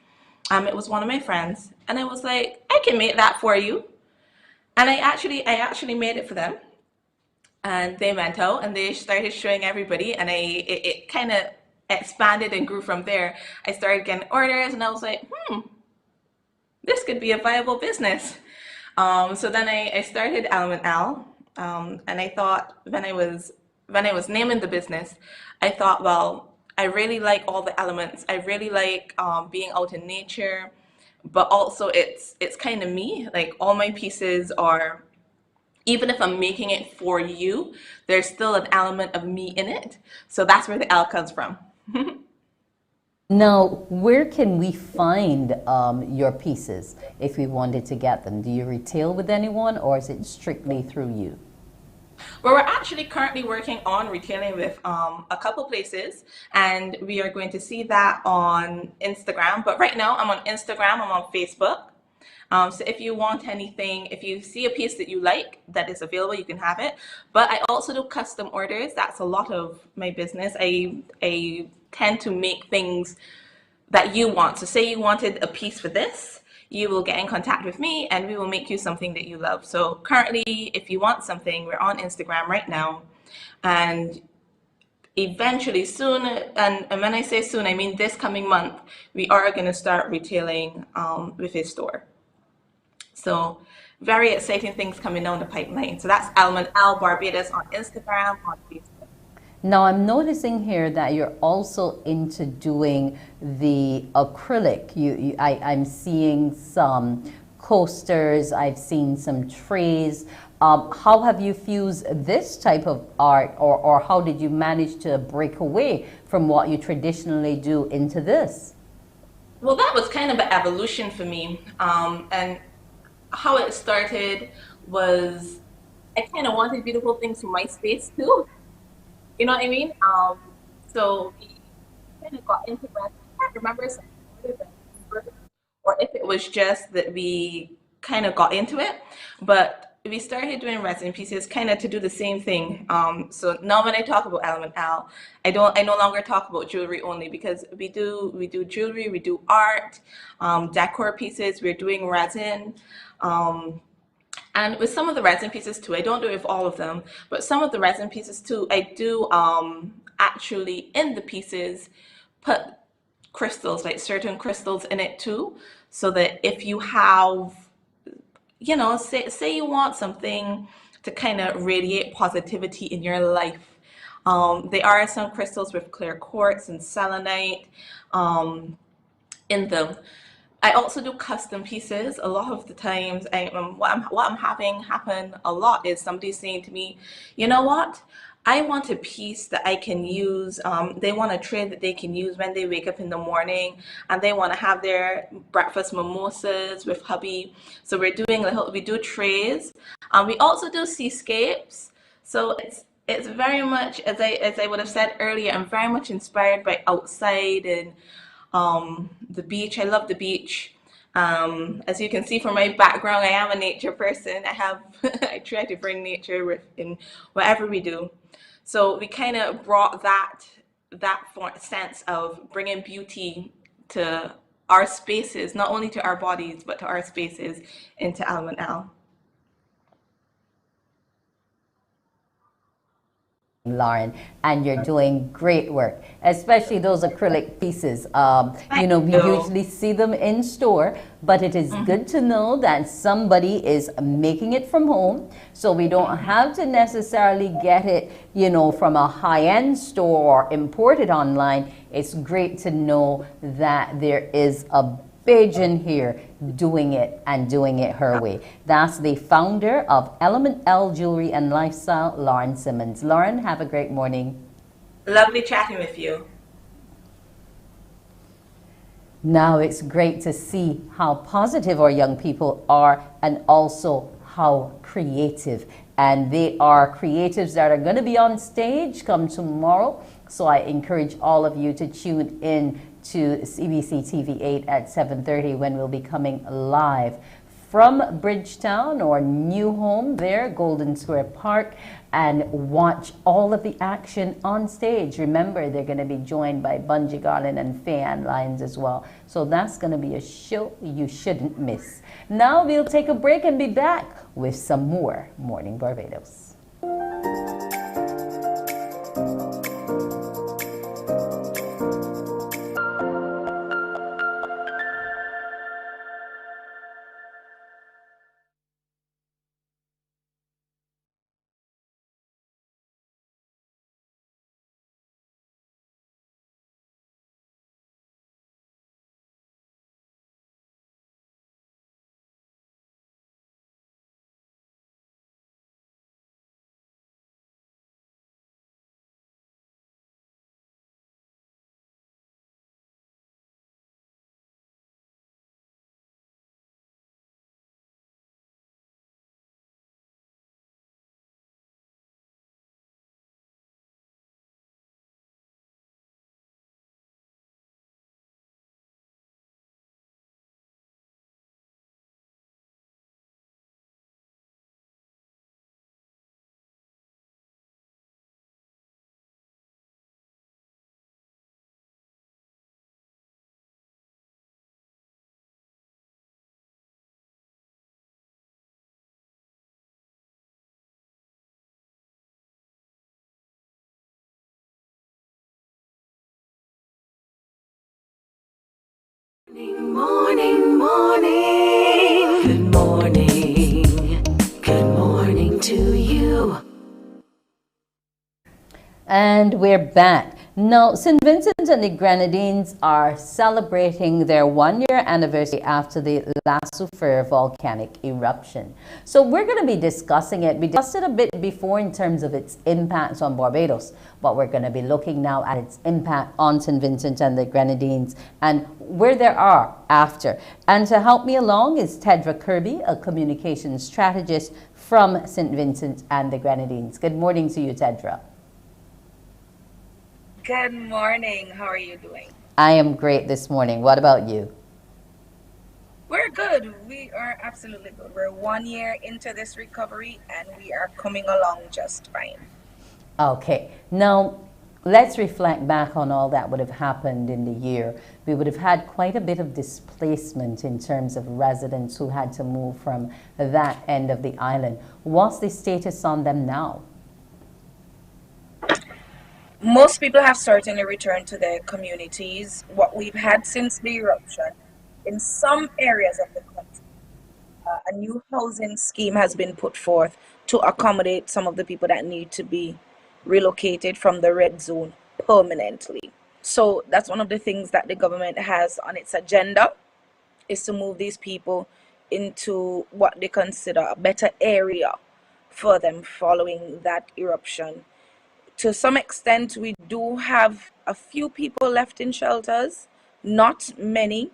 It was one of my friends, and I was like, I can make that for you. And I actually made it for them. And they went out and they started showing everybody, and it kind of expanded and grew from there. I started getting orders, and I was like, this could be a viable business. So then I started Element L, and I thought when I was naming the business, I thought, well, I really like all the elements. I really like being out in nature, but also it's kind of me. Like all my pieces are, even if I'm making it for you, there's still an element of me in it. So that's where the L comes from. Now, where can we find your pieces if we wanted to get them? Do you retail with anyone, or is it strictly through you? Well, we're actually currently working on retailing with a couple places, and we are going to see that on Instagram. But right now, I'm on Instagram, I'm on Facebook. So if you want anything, if you see a piece that you like that is available, you can have it. But I also do custom orders. That's a lot of my business. I tend to make things that you want. So say you wanted a piece for this, you will get in contact with me and we will make you something that you love. So currently, if you want something, we're on Instagram right now. And eventually soon, and when I say soon, I mean this coming month, we are going to start retailing with his store. So very exciting things coming down the pipeline. So that's Element L Barbados on Instagram, on Facebook. Now I'm noticing here that you're also into doing the acrylic. I'm seeing some coasters, I've seen some trays. How have you fused this type of art, or how did you manage to break away from what you traditionally do into this? Well, that was kind of an evolution for me. And how it started was I kind of wanted beautiful things for my space too. You know what I mean? So we kind of got into resin. I can't remember if or if it was just that we kind of got into it, but we started doing resin pieces kind of to do the same thing. So now when I talk about Element L, I no longer talk about jewelry only, because we do jewelry, we do art, decor pieces, we're doing resin. And with some of the resin pieces too, I don't do it with all of them, but some of the resin pieces too, I do actually in the pieces put crystals, like certain crystals in it too, so that if you have, you know, say you want something to kind of radiate positivity in your life, there are some crystals with clear quartz and selenite in them. I also do custom pieces. A lot of the times, what I'm having happen a lot is somebody saying to me, you know what? I want a piece that I can use. They want a tray that they can use when they wake up in the morning, and they want to have their breakfast mimosas with hubby. So we do trays. We also do seascapes. So it's very much, as I would have said earlier, I'm very much inspired by outside and the beach. I love the beach. As you can see from my background, I am a nature person. I try to bring nature in whatever we do. So we kind of brought that sense of bringing beauty to our spaces, not only to our bodies, but to our spaces, into Element L. Lauren, and you're doing great work, especially those acrylic pieces. You know, we usually see them in store, but it is good to know that somebody is making it from home, so we don't have to necessarily get it, you know, from a high-end store or imported online. It's great to know that there is a Bajan here doing it and doing it her way. That's the founder of Element L Jewelry and Lifestyle, Lara Simmons. Lauren, have a great morning. Lovely chatting with you. Now it's great to see how positive our young people are, and also how creative. And they are creatives that are going to be on stage come tomorrow. So I encourage all of you to tune in to CBC TV 8 at 7:30 when we'll be coming live from Bridgetown, or new home there, Golden Square Park, and watch all of the action on stage. Remember, they're going to be joined by Bungie Garland and Faye-Ann Lyons as well. So that's going to be a show you shouldn't miss. Now we'll take a break and be back with some more Morning Barbados. Morning, morning. Good morning. Good morning to you. And we're back. Now, St. Vincent and the Grenadines are celebrating their one-year anniversary after the La Soufrière volcanic eruption. So we're going to be discussing it. We discussed it a bit before in terms of its impacts on Barbados, but we're going to be looking now at its impact on St. Vincent and the Grenadines and where they are after. And to help me along is Tedra Kirby, a communications strategist from St. Vincent and the Grenadines. Good morning to you, Tedra. Good morning. How are you doing? I am great this morning. What about you? We're good. We are absolutely good. We're 1 year into this recovery and we are coming along just fine. Okay. Now, let's reflect back on all that would have happened in the year. We would have had quite a bit of displacement in terms of residents who had to move from that end of the island. What's the status on them now? Most people have certainly returned to their communities. What we've had since the eruption, in some areas of the country, a new housing scheme has been put forth to accommodate some of the people that need to be relocated from the red zone permanently. So that's one of the things that the government has on its agenda, is to move these people into what they consider a better area for them following that eruption. To some extent, we do have a few people left in shelters, not many,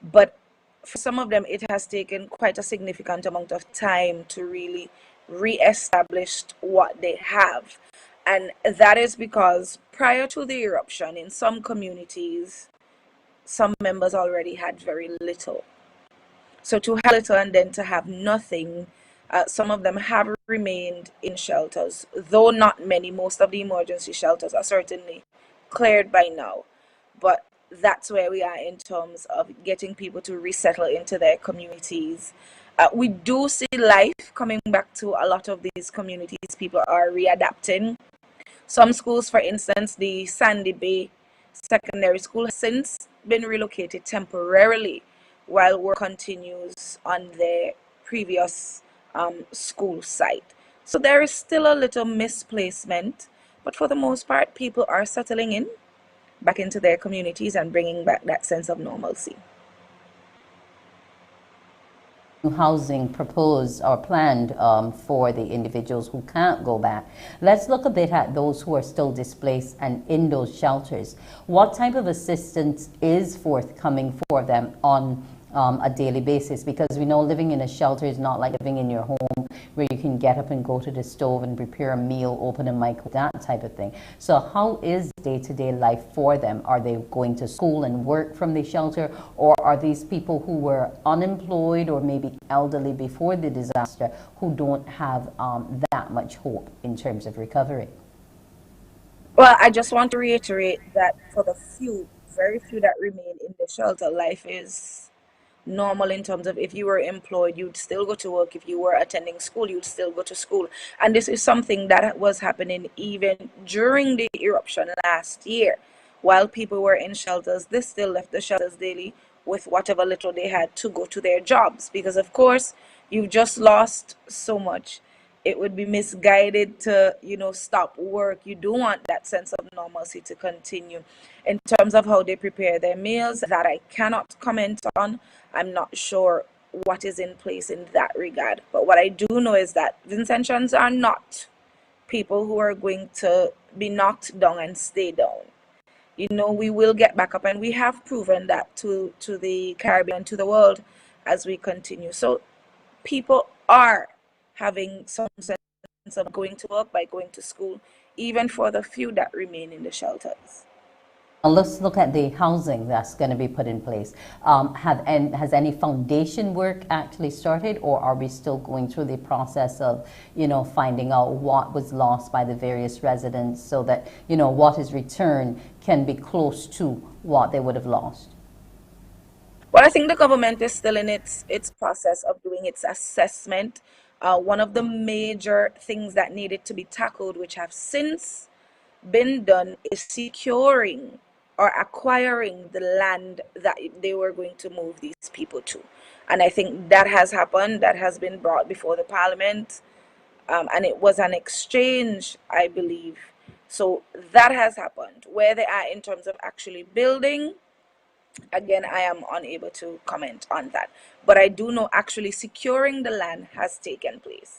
but for some of them, it has taken quite a significant amount of time to really re-establish what they have. And that is because prior to the eruption, in some communities, some members already had very little. So to have little and then to have nothing, some of them have remained in shelters, though not many. Most of the emergency shelters are certainly cleared by now. But that's where we are in terms of getting people to resettle into their communities. We do see life coming back to a lot of these communities. People are readapting. Some schools, for instance, the Sandy Bay Secondary School, has since been relocated temporarily while work continues on their previous school site. So there is still a little misplacement, but for the most part, people are settling in back into their communities and bringing back that sense of normalcy. Housing proposed or planned for the individuals who can't go back. Let's look a bit at those who are still displaced and in those shelters. What type of assistance is forthcoming for them on a daily basis? Because we know living in a shelter is not like living in your home where you can get up and go to the stove and prepare a meal, open a microwave, that type of thing. So how is day-to-day life for them? Are they going to school and work from the shelter, or are these people who were unemployed or maybe elderly before the disaster who don't have that much hope in terms of recovery? Well, I just want to reiterate that for the few, very few that remain in the shelter, life is normal in terms of if you were employed, you'd still go to work. If you were attending school, you'd still go to school. And this is something that was happening even during the eruption last year. While people were in shelters, they still left the shelters daily with whatever little they had to go to their jobs. Because, of course, you've just lost so much. It would be misguided to, stop work. You do want that sense of normalcy to continue. In terms of how they prepare their meals, that I cannot comment on. I'm not sure what is in place in that regard. But what I do know is that Vincentians are not people who are going to be knocked down and stay down. We will get back up, and we have proven that to the Caribbean, to the world, as we continue. So people are having some sense of going to work by going to school, even for the few that remain in the shelters. Let's look at the housing that's going to be put in place. Has any foundation work actually started, or are we still going through the process of, finding out what was lost by the various residents so that, what is returned can be close to what they would have lost? Well, I think the government is still in its process of doing its assessment. One of the major things that needed to be tackled, which have since been done, is securing or acquiring the land that they were going to move these people to. And I think that has happened, that has been brought before the parliament, and it was an exchange, I believe. So that has happened. Where they are in terms of actually building, again, I am unable to comment on that. But I do know actually securing the land has taken place.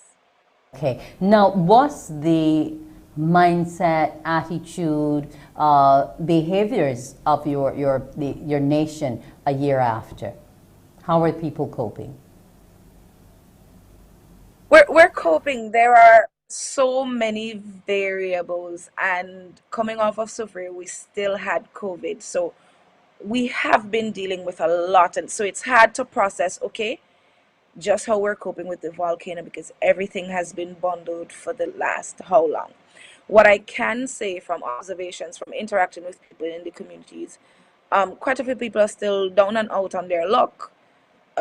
Okay. Now, what's the mindset, attitude, behaviors of your nation a year after? How are people coping? We're coping. There are so many variables, and coming off of Sufri, we still had COVID. So we have been dealing with a lot, and so it's hard to process, okay, just how we're coping with the volcano, because everything has been bundled for the last how long. What I can say from observations, from interacting with people in the communities, quite a few people are still down and out on their luck.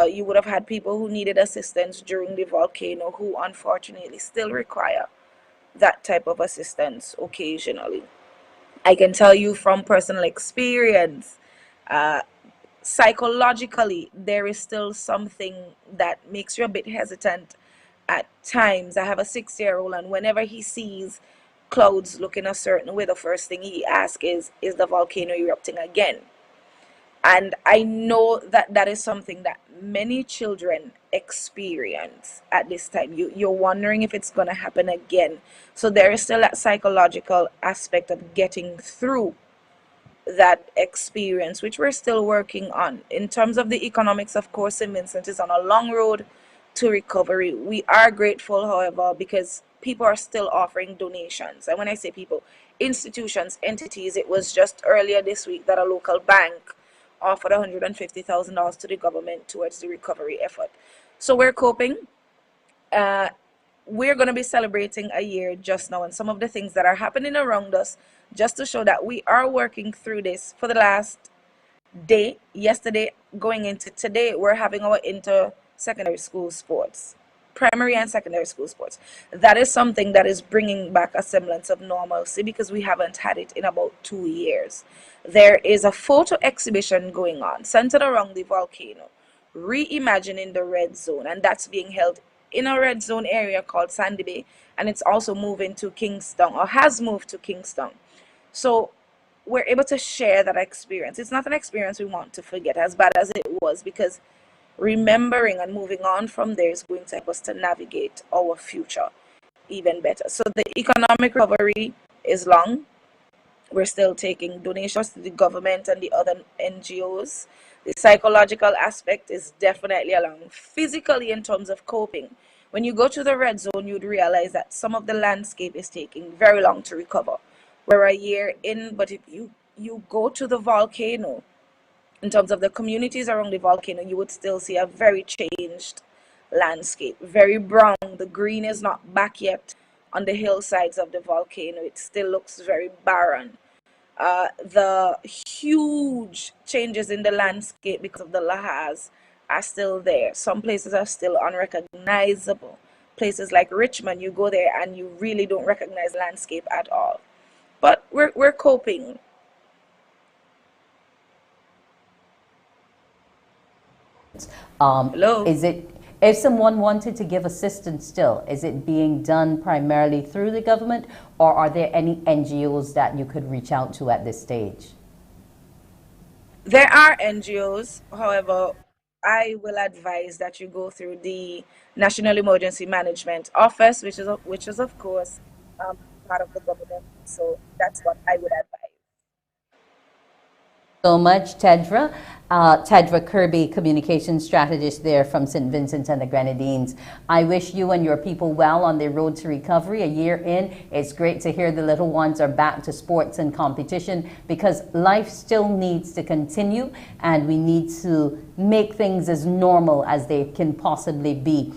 You would have had people who needed assistance during the volcano who unfortunately still require that type of assistance occasionally. I can tell you from personal experience, uh, psychologically, there is still something that makes you a bit hesitant at times. I have a 6-year-old, and whenever he sees clouds looking a certain way, the first thing he asks is the volcano erupting again? And I know that that is something that many children experience at this time. You're wondering if it's going to happen again. So there is still that psychological aspect of getting through that experience, which we're still working on. In terms of the economics, of course, St. Vincent is on a long road to recovery. We are grateful, however, because people are still offering donations. And when I say people, institutions, entities, it was just earlier this week that a local bank offered $150,000 to the government towards the recovery effort. So we're coping. We're going to be celebrating a year just now, and some of the things that are happening around us, just to show that we are working through this. For the last day, yesterday, going into today, we're having our inter-secondary school sports, primary and secondary school sports. That is something that is bringing back a semblance of normalcy, because we haven't had it in about 2 years. There is a photo exhibition going on centered around the volcano, reimagining the red zone, and that's being held in a red zone area called Sandy Bay, and it's also moving to Kingston, or has moved to Kingston. So we're able to share that experience. It's not an experience we want to forget, as bad as it was, because remembering and moving on from there is going to help us to navigate our future even better. So the economic recovery is long. We're still taking donations to the government and the other NGOs. The psychological aspect is definitely along. Physically, in terms of coping, when you go to the red zone, you'd realize that some of the landscape is taking very long to recover. We're a year in, but if you go to the volcano, in terms of the communities around the volcano, you would still see a very changed landscape, very brown. The green is not back yet on the hillsides of the volcano. It still looks very barren. The huge changes in the landscape because of the lahars are still there. Some places are still unrecognizable. Places like Richmond, you go there and you really don't recognize landscape at all. But we're coping. Hello? Is it, if someone wanted to give assistance still, is it being done primarily through the government, or are there any NGOs that you could reach out to at this stage? There are NGOs, however, I will advise that you go through the National Emergency Management Office, which is of course part of the government. So that's what I would advise. So much, Tedra. Tedra Kirby, communication strategist there from St. Vincent and the Grenadines. I wish you and your people well on their road to recovery. A year in, it's great to hear the little ones are back to sports and competition, because life still needs to continue and we need to make things as normal as they can possibly be,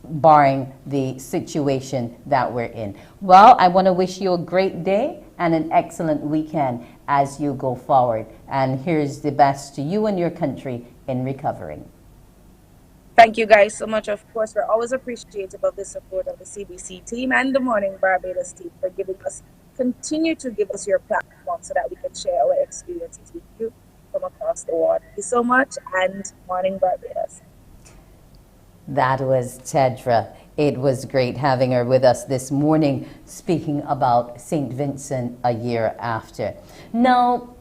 barring the situation that we're in. Well, I want to wish you a great day and an excellent weekend as you go forward. And here's the best to you and your country in recovering. Thank you guys so much. Of course, we're always appreciative of the support of the CBC team and the Morning Barbados team for giving us continue to give us your platform so that we can share our experiences with you from across the world. Thank you so much, and morning, Barbados. That was Tedra. It was great having her with us this morning, speaking about St. Vincent a year after. Now,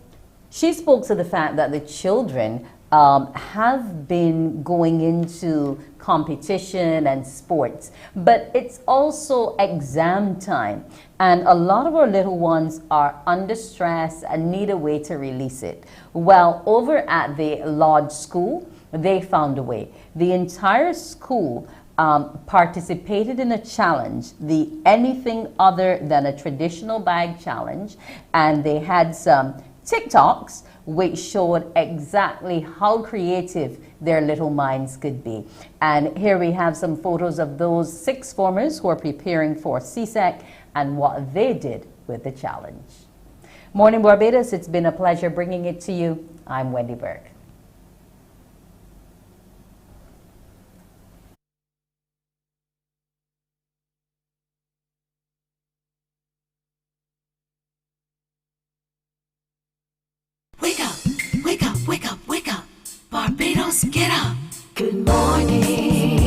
she spoke to the fact that the children have been going into competition and sports, but it's also exam time. And a lot of our little ones are under stress and need a way to release it. Well, over at the Lodge School, they found a way. The entire school participated in a challenge, the anything other than a traditional bag challenge, and they had some TikToks which showed exactly how creative their little minds could be. And here we have some photos of those 6 formers who are preparing for CSEC and what they did with the challenge. Morning Barbados, it's been a pleasure bringing it to you. I'm Wendy Burke. Wake up, wake up, wake up, wake up. Barbados, get up. Good morning.